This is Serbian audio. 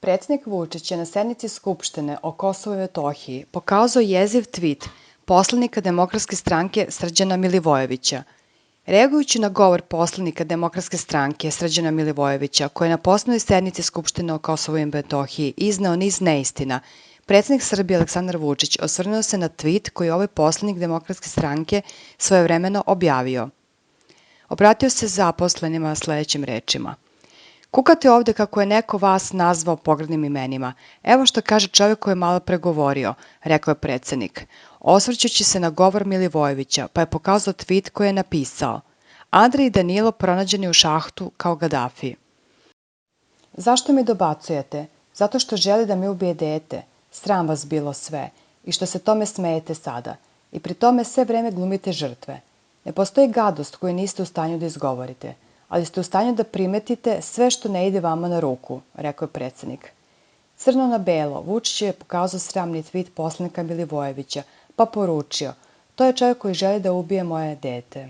Predsednik Vučić je na sednici Skupštine o Kosovu i Metohiji pokazao jeziv tvit poslanika Demokratske stranke Srđana Milivojevića. Reagujući na govor poslanika Demokratske stranke Srđana Milivojevića, koji je na poslednjoj sednici Skupštine o Kosovu i Metohiji izneo niz neistina, predsednik Srbije Aleksandar Vučić osvrnuo se na tvit koji je ovaj poslanik Demokratske stranke svojevremeno objavio. Obratio se zaposlenima sledećim rečima. Kukate ovde kako je neko vas nazvao pogrdnim imenima. Evo što kaže čovjek koji je malo pregovorio, rekao je predsednik, osvrćući se na govor Milivojevića, pa je pokazao tvit koji je napisao. Andrej i Danilo pronađeni u šahtu kao Gadafi. Zašto mi dobacujete? Zato što želi da mi ubije dete. Sram vas bilo sve. I što se tome smejete sada. I pri tome sve vreme glumite žrtve. Ne postoji gadost koju niste u stanju da izgovorite, ali ste u stanju da primetite sve što ne ide vama na ruku, rekao je predsednik. Crno na belo, Vučić je pokazao sramni tvit poslanika Milivojevića, pa poručio, to je čovjek koji želi da ubije moje dete.